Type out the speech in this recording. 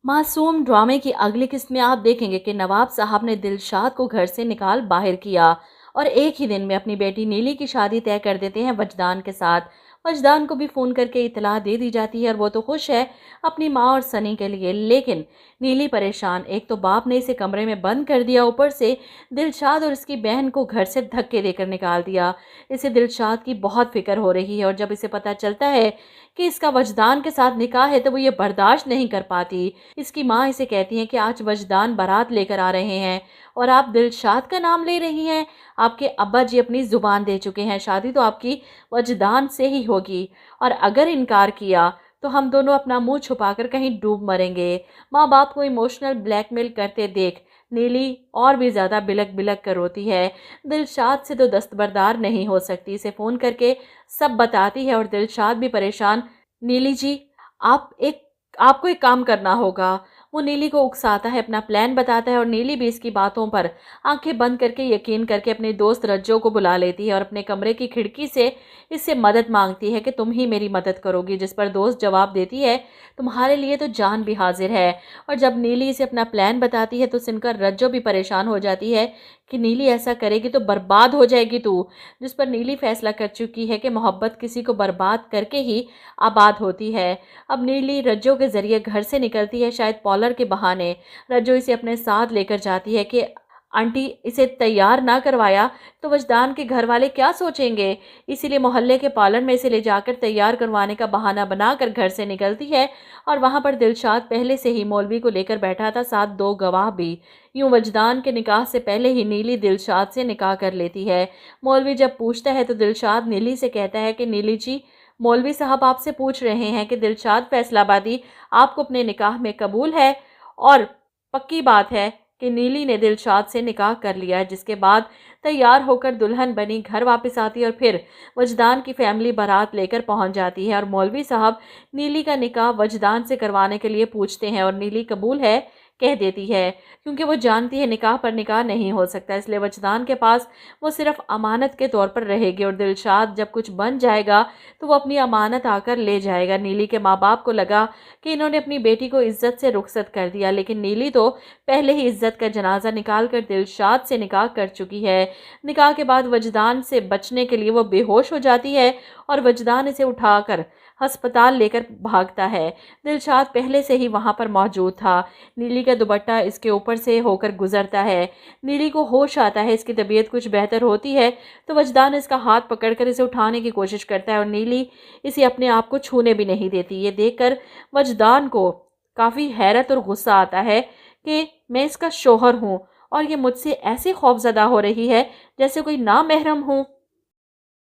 मासूम ड्रामे की अगली किस्त में आप देखेंगे कि नवाब साहब ने दिलशाद को घर से निकाल बाहर किया और एक ही दिन में अपनी बेटी नीली की शादी तय कर देते हैं वजदान के साथ। वजदान को भी फ़ोन करके इतला दे दी जाती है और वो तो खुश है अपनी माँ और सनी के लिए, लेकिन नीली परेशान। एक तो बाप ने इसे कमरे में बंद कर दिया, ऊपर से दिलशाद और उसकी बहन को घर से धक्के देकर निकाल दिया। इसे दिलशाद की बहुत फिक्र हो रही है और जब इसे पता चलता है कि इसका वजदान के साथ निकाह है तो वो ये बर्दाश्त नहीं कर पाती। इसकी माँ इसे कहती हैं कि आज वजदान बारात लेकर आ रहे हैं और आप दिलशाद का नाम ले रही हैं। आपके अब्बा जी अपनी ज़ुबान दे चुके हैं, शादी तो आपकी वजदान से ही होगी और अगर इनकार किया तो हम दोनों अपना मुंह छुपाकर कहीं डूब मरेंगे। माँ बाप को इमोशनल ब्लैकमेल करते देख नीली और भी ज़्यादा बिलक बिलक कर रोती है। दिलशाद से तो दस्तबरदार नहीं हो सकती, इसे फ़ोन करके सब बताती है और दिलशाद भी परेशान। नीली जी, आप एक आपको एक काम करना होगा। वो नीली को उकसाता है, अपना प्लान बताता है और नीली भी इसकी बातों पर आंखें बंद करके यकीन करके अपने दोस्त रज्जो को बुला लेती है और अपने कमरे की खिड़की से इससे मदद मांगती है कि तुम ही मेरी मदद करोगी। जिस पर दोस्त जवाब देती है, तुम्हारे लिए तो जान भी हाजिर है। और जब नीली इसे अपना प्लान बताती है तो सुनकर रज्जो भी परेशान हो जाती है कि नीली ऐसा करेगी तो बर्बाद हो जाएगी तू। जिस पर नीली फैसला कर चुकी है कि मोहब्बत किसी को बर्बाद करके ही आबाद होती है। अब नीली रज्जो के ज़रिए घर से निकलती है, शायद पॉलर के बहाने। रज्जो इसे अपने साथ लेकर जाती है कि आंटी इसे तैयार ना करवाया तो वजदान के घर वाले क्या सोचेंगे, इसीलिए मोहल्ले के पार्लर में इसे ले जाकर तैयार करवाने का बहाना बनाकर घर से निकलती है। और वहां पर दिलशाद पहले से ही मौलवी को लेकर बैठा था, साथ दो गवाह भी। यूं वजदान के निकाह से पहले ही नीली दिलशाद से निकाह कर लेती है। मौलवी जब पूछता है तो दिलशाद नीली से कहता है कि नीली जी, मौलवी साहब आपसे पूछ रहे हैं कि दिलशाद फैसलाबादी आपको अपने निकाह में कबूल है। और पक्की बात है कि नीली ने दिलशाद से निकाह कर लिया है। जिसके बाद तैयार होकर दुल्हन बनी घर वापस आती है और फिर वजदान की फैमिली बारात लेकर पहुंच जाती है और मौलवी साहब नीली का निकाह वजदान से करवाने के लिए पूछते हैं और नीली कबूल है कह देती है, क्योंकि वो जानती है निकाह पर निकाह नहीं हो सकता, इसलिए वजदान के पास वो सिर्फ अमानत के तौर पर रहेगी और दिलशाद जब कुछ बन जाएगा तो वो अपनी अमानत आकर ले जाएगा। नीली के माँ बाप को लगा कि इन्होंने अपनी बेटी को इज्जत से रुखसत कर दिया, लेकिन नीली तो पहले ही इज्जत का जनाजा निकाल कर दिलशाद से निकाह कर चुकी है। निकाह के बाद वजदान से बचने के लिए वो बेहोश हो जाती है और वजदान इसे उठाकर अस्पताल लेकर भागता है। दिलशाद पहले से ही वहां पर मौजूद था। नीली का दुपट्टा इसके ऊपर से होकर गुजरता है। नीली को होश आता है, इसकी तबीयत कुछ बेहतर होती है तो वजदान इसका हाथ पकड़कर इसे उठाने की कोशिश करता है और नीली इसे अपने आप को छूने भी नहीं देती। ये देखकर वजदान को काफ़ी हैरत और गुस्सा आता है कि मैं इसका शौहर हूँ और ये मुझसे ऐसे खौफजदा हो रही है जैसे कोई नामहरम हूँ।